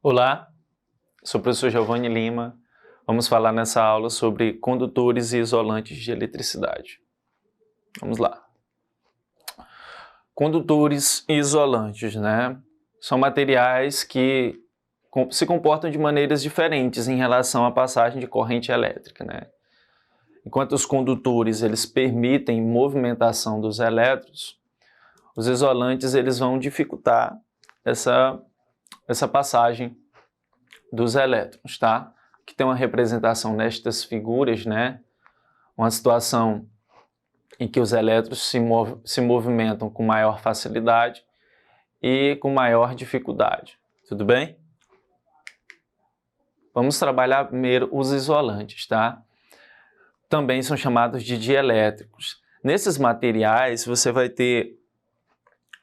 Olá, sou o professor Giovanni Lima. Vamos falar nessa aula sobre condutores e isolantes de eletricidade. Vamos lá. Condutores e isolantes, né? São materiais que se comportam de maneiras diferentes em relação à passagem de corrente elétrica, né? Enquanto os condutores eles permitem movimentação dos elétrons, os isolantes eles vão dificultar essa passagem dos elétrons, tá? Que tem uma representação nestas figuras, né? Uma situação em que os elétrons se movimentam com maior facilidade e com maior dificuldade. Tudo bem? Vamos trabalhar primeiro os isolantes, tá? Também são chamados de dielétricos. Nesses materiais você vai ter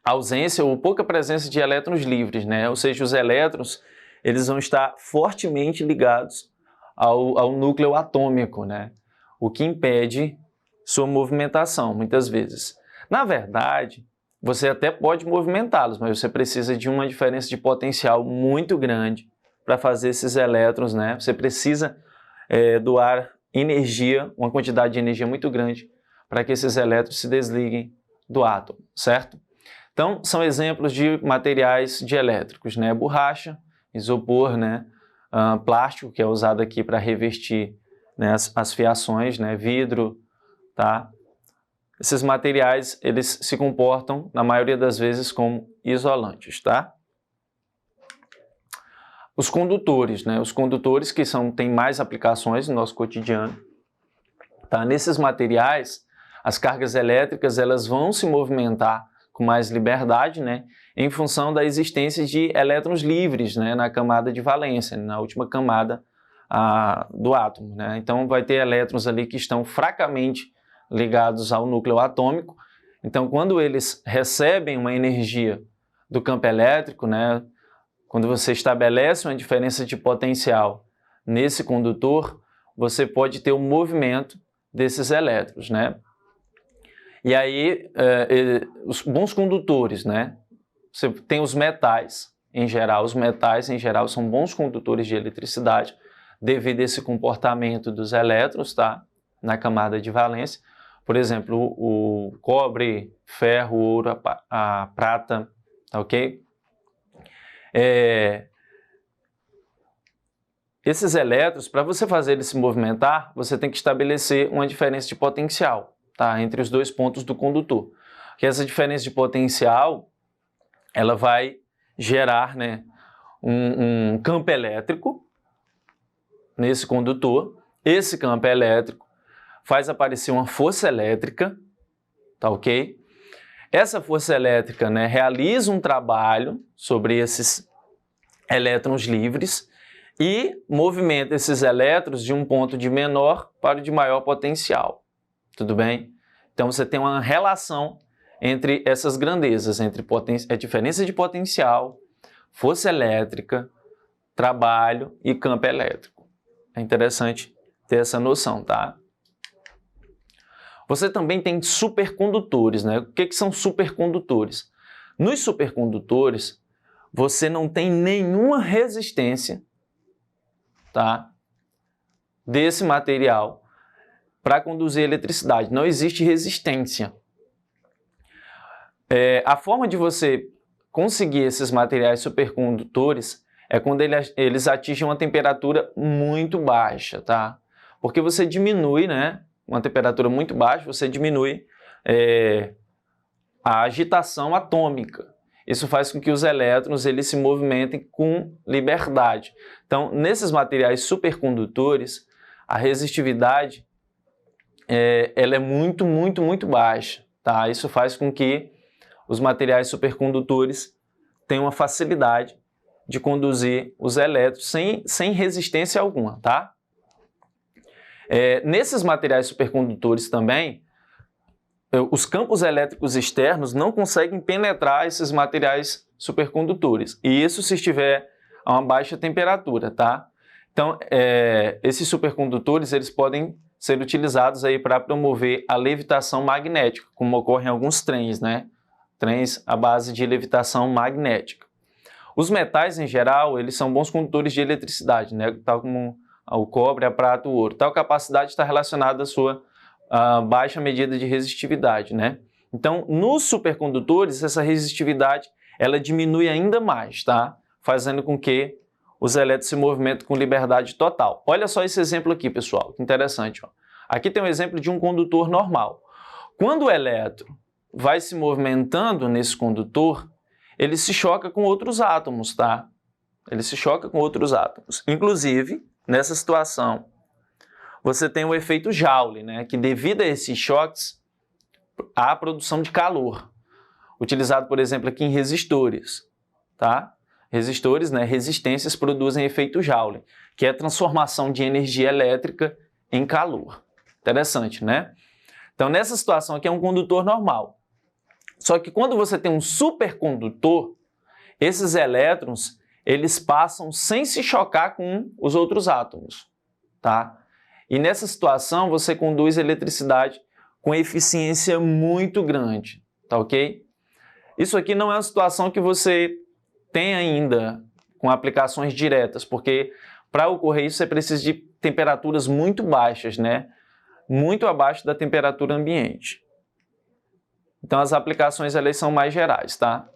ausência ou pouca presença de elétrons livres, né? Ou seja, os elétrons eles vão estar fortemente ligados ao núcleo atômico, né? O que impede sua movimentação, muitas vezes. Na verdade, você até pode movimentá-los, mas você precisa de uma diferença de potencial muito grande para fazer esses elétrons, né? Você precisa doar energia, uma quantidade de energia muito grande para que esses elétrons se desliguem do átomo, certo? Então, são exemplos de materiais dielétricos, né? Borracha, isopor, né? Plástico, que é usado aqui para revestir, né, as fiações, né? Vidro, tá? Esses materiais, eles se comportam, na maioria das vezes, como isolantes, tá? Os condutores, né? Os condutores que têm mais aplicações no nosso cotidiano, tá? Nesses materiais, as cargas elétricas, elas vão se movimentar com mais liberdade, né, em função da existência de elétrons livres, né, na camada de valência, na última camada do átomo, né? Então vai ter elétrons ali que estão fracamente ligados ao núcleo atômico. Então quando eles recebem uma energia do campo elétrico, né, quando você estabelece uma diferença de potencial nesse condutor, você pode ter o movimento desses elétrons, né? E aí, os bons condutores, né? Você tem os metais em geral são bons condutores de eletricidade devido a esse comportamento dos elétrons, tá? Na camada de valência. Por exemplo, o cobre, ferro, ouro, a prata, tá ok? Esses elétrons, para você fazer eles se movimentar, você tem que estabelecer uma diferença de potencial, tá, entre os dois pontos do condutor. Que essa diferença de potencial, ela vai gerar, né, um campo elétrico nesse condutor. Esse campo elétrico faz aparecer uma força elétrica, tá ok? Essa força elétrica, né, realiza um trabalho sobre esses elétrons livres e movimenta esses elétrons de um ponto de menor para o de maior potencial. Tudo bem? Então você tem uma relação entre essas grandezas, entre a diferença de potencial, força elétrica, trabalho e campo elétrico. É interessante ter essa noção, tá? Você também tem supercondutores, né? O que são supercondutores? Nos supercondutores, você não tem nenhuma resistência, tá, desse material para conduzir eletricidade. Não existe resistência. A forma de você conseguir esses materiais supercondutores é quando eles atingem uma temperatura muito baixa, tá? Porque você diminui, né, uma temperatura muito baixa, você diminui a agitação atômica. Isso faz com que os elétrons eles se movimentem com liberdade. Então, nesses materiais supercondutores, a resistividade ela é muito, muito, muito baixa, tá? Isso faz com que os materiais supercondutores tenham uma facilidade de conduzir os elétrons sem resistência alguma, tá? Nesses materiais supercondutores também, os campos elétricos externos não conseguem penetrar esses materiais supercondutores. E isso se estiver a uma baixa temperatura, tá? Então, esses supercondutores eles podem ser utilizados aí para promover a levitação magnética, como ocorre em alguns trens, né? Trens à base de levitação magnética. Os metais, em geral, eles são bons condutores de eletricidade, né? Tal como o cobre, a prata, o ouro. Tal capacidade está relacionada à sua baixa medida de resistividade, né? Então, nos supercondutores, essa resistividade ela diminui ainda mais, tá? Fazendo com que os elétrons se movimentem com liberdade total. Olha só esse exemplo aqui, pessoal, que interessante. Ó. Aqui tem um exemplo de um condutor normal. Quando o elétron vai se movimentando nesse condutor, ele se choca com outros átomos, tá? Ele se choca com outros átomos. Inclusive, nessa situação, você tem o efeito Joule, né? Que devido a esses choques, há a produção de calor, utilizado, por exemplo, aqui em resistores, tá? Resistores, né? Resistências produzem efeito Joule, que é a transformação de energia elétrica em calor. Interessante, né? Então, nessa situação aqui é um condutor normal. Só que quando você tem um supercondutor, esses elétrons, eles passam sem se chocar com os outros átomos, tá? E nessa situação, você conduz eletricidade com eficiência muito grande, tá ok? Isso aqui não é uma situação que você tem ainda com aplicações diretas, porque para ocorrer isso você precisa de temperaturas muito baixas, né? Muito abaixo da temperatura ambiente. Então as aplicações elas são mais gerais, tá?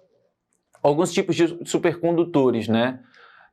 Alguns tipos de supercondutores, né?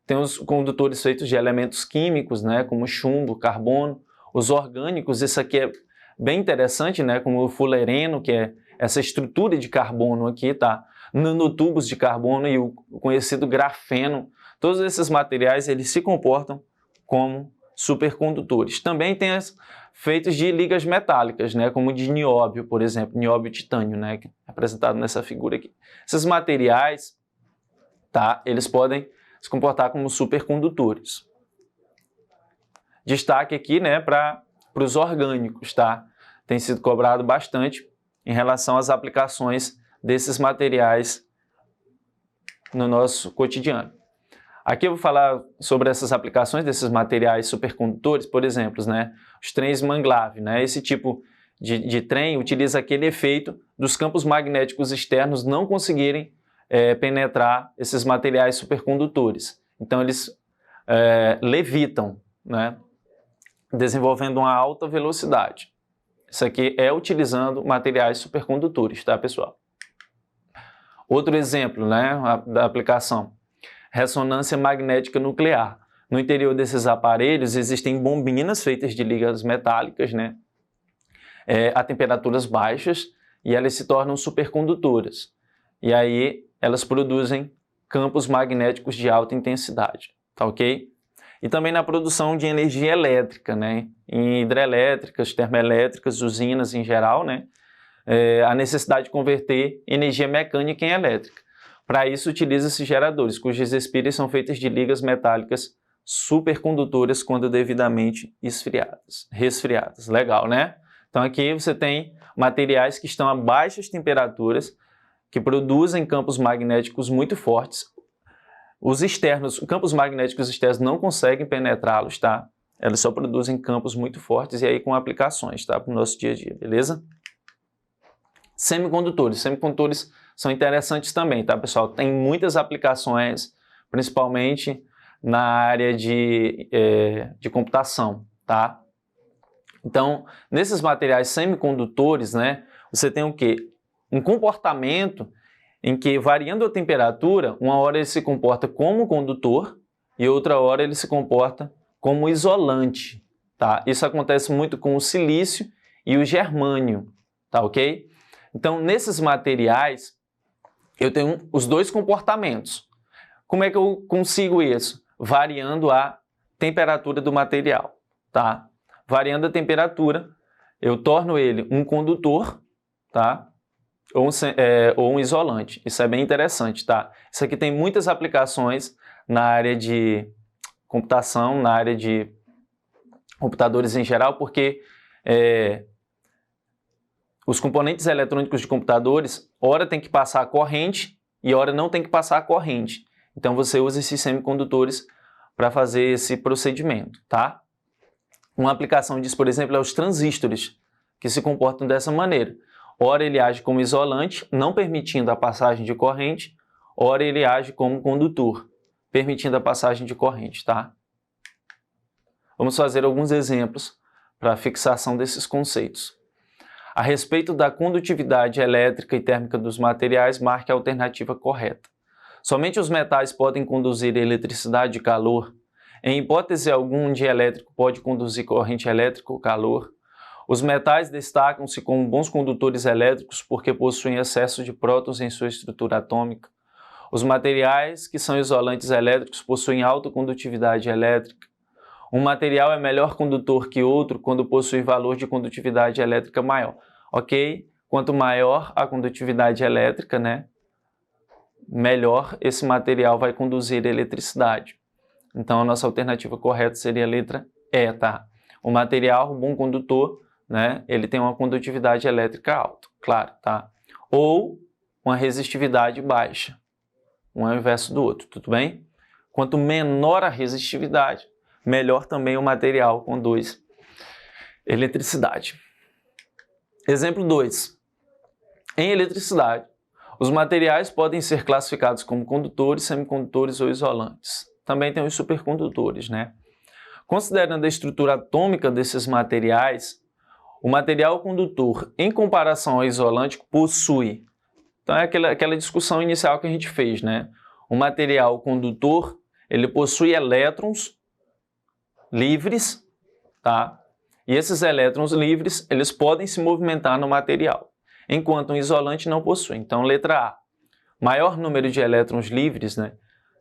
Tem os condutores feitos de elementos químicos, né? Como chumbo, carbono. Os orgânicos, isso aqui é bem interessante, né? Como o fulereno, que é essa estrutura de carbono aqui, tá? Nanotubos de carbono e o conhecido grafeno. Todos esses materiais eles se comportam como supercondutores. Também tem as feitos de ligas metálicas, né, como de nióbio, por exemplo, nióbio titânio, né, que é apresentado nessa figura aqui. Esses materiais, tá, eles podem se comportar como supercondutores. Destaque aqui, né, para os orgânicos, tá? Tem sido cobrado bastante em relação às aplicações desses materiais no nosso cotidiano. Aqui eu vou falar sobre essas aplicações desses materiais supercondutores, por exemplo, né, os trens Manglav, né, esse tipo de trem utiliza aquele efeito dos campos magnéticos externos não conseguirem penetrar esses materiais supercondutores. Então eles levitam, né, desenvolvendo uma alta velocidade. Isso aqui é utilizando materiais supercondutores, tá, pessoal? Outro exemplo, né, da aplicação. Ressonância magnética nuclear. No interior desses aparelhos existem bombinas feitas de ligas metálicas, né, a temperaturas baixas, e elas se tornam supercondutoras. E aí elas produzem campos magnéticos de alta intensidade, tá ok? E também na produção de energia elétrica, né, em hidrelétricas, termoelétricas, usinas em geral, né, a necessidade de converter energia mecânica em elétrica. Para isso, utiliza-se geradores, cujas espiras são feitas de ligas metálicas supercondutoras quando devidamente resfriadas. Legal, né? Então aqui você tem materiais que estão a baixas temperaturas, que produzem campos magnéticos muito fortes. Os campos magnéticos externos não conseguem penetrá-los, tá? Eles só produzem campos muito fortes e aí com aplicações, tá? Para o nosso dia a dia, beleza? Semicondutores são interessantes também, tá, pessoal? Tem muitas aplicações, principalmente na área de computação, tá? Então, nesses materiais semicondutores, né, você tem o quê? Um comportamento em que, variando a temperatura, uma hora ele se comporta como condutor e outra hora ele se comporta como isolante, tá? Isso acontece muito com o silício e o germânio, tá ok? Então, nesses materiais, eu tenho os dois comportamentos. Como é que eu consigo isso? Variando a temperatura do material, tá? Variando a temperatura, eu torno ele um condutor, tá? Ou um isolante. Isso é bem interessante, tá? Isso aqui tem muitas aplicações na área de computação, na área de computadores em geral, porque os componentes eletrônicos de computadores, ora tem que passar a corrente e ora não tem que passar a corrente. Então você usa esses semicondutores para fazer esse procedimento, tá? Uma aplicação disso, por exemplo, é os transistores, que se comportam dessa maneira. Ora ele age como isolante, não permitindo a passagem de corrente, ora ele age como condutor, permitindo a passagem de corrente, tá? Vamos fazer alguns exemplos para a fixação desses conceitos. A respeito da condutividade elétrica e térmica dos materiais, marque a alternativa correta. Somente os metais podem conduzir eletricidade e calor. Em hipótese alguma, um dielétrico pode conduzir corrente elétrica ou calor. Os metais destacam-se como bons condutores elétricos porque possuem excesso de prótons em sua estrutura atômica. Os materiais que são isolantes elétricos possuem alta condutividade elétrica. Um material é melhor condutor que outro quando possui valor de condutividade elétrica maior. Ok? Quanto maior a condutividade elétrica, né, melhor esse material vai conduzir eletricidade. Então, a nossa alternativa correta seria a letra E, tá? O material, bom condutor, né, ele tem uma condutividade elétrica alta, claro, tá? Ou uma resistividade baixa, um é o inverso do outro, tudo bem? Quanto menor a resistividade, melhor também o material conduz eletricidade. Exemplo 2. Em eletricidade, os materiais podem ser classificados como condutores, semicondutores ou isolantes. Também tem os supercondutores, né? Considerando a estrutura atômica desses materiais, o material condutor, em comparação ao isolante, possui... Então é aquela discussão inicial que a gente fez, né? O material condutor, ele possui elétrons livres, tá? E esses elétrons livres, eles podem se movimentar no material, enquanto um isolante não possui. Então, letra A, maior número de elétrons livres, né?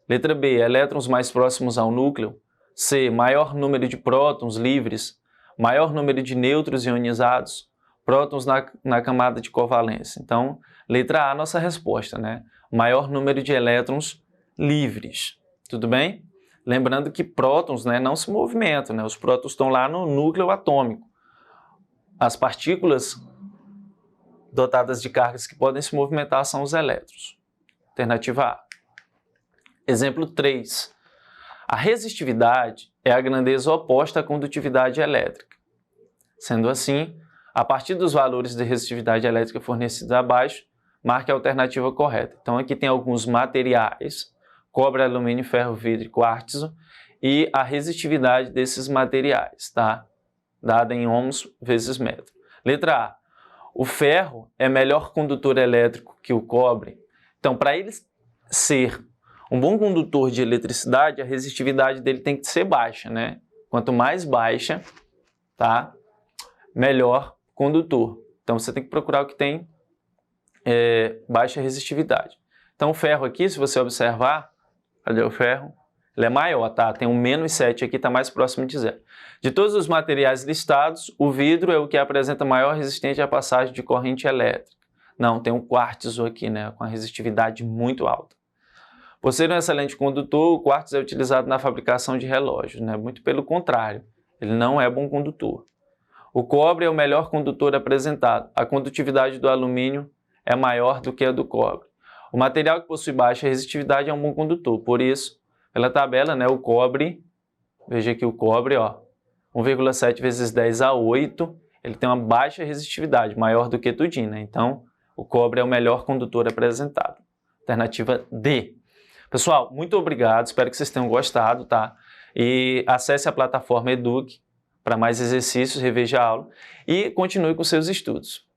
Letra B, elétrons mais próximos ao núcleo. C, maior número de prótons livres, maior número de nêutrons ionizados, prótons na camada de covalência. Então, letra A, nossa resposta, né? Maior número de elétrons livres. Tudo bem? Lembrando que prótons, né, não se movimentam, né? Os prótons estão lá no núcleo atômico. As partículas dotadas de cargas que podem se movimentar são os elétrons. Alternativa A. Exemplo 3. A resistividade é a grandeza oposta à condutividade elétrica. Sendo assim, a partir dos valores de resistividade elétrica fornecidos abaixo, marque a alternativa correta. Então aqui tem alguns materiais, cobre, alumínio, ferro, vidro e quartzo, e a resistividade desses materiais, tá? Dada em ohms vezes metro. Letra A. O ferro é melhor condutor elétrico que o cobre. Então, para ele ser um bom condutor de eletricidade, a resistividade dele tem que ser baixa, né? Quanto mais baixa, tá? Melhor condutor. Então, você tem que procurar o que tem baixa resistividade. Então, o ferro aqui, se você observar, cadê o ferro? Ele é maior, tá? Tem um menos 7 aqui, está mais próximo de zero. De todos os materiais listados, o vidro é o que apresenta maior resistência à passagem de corrente elétrica. Não, tem um quartzo aqui, né? Com a resistividade muito alta. Por ser um excelente condutor, o quartzo é utilizado na fabricação de relógios, né? Muito pelo contrário, ele não é bom condutor. O cobre é o melhor condutor apresentado. A condutividade do alumínio é maior do que a do cobre. O material que possui baixa resistividade é um bom condutor, por isso, pela tabela, né, o cobre, veja aqui o cobre, ó, 1,7 vezes 10 a 8, ele tem uma baixa resistividade, maior do que tudinho, né? Então, o cobre é o melhor condutor apresentado. Alternativa D. Pessoal, muito obrigado, espero que vocês tenham gostado, tá? E acesse a plataforma Eduque para mais exercícios, reveja a aula e continue com seus estudos.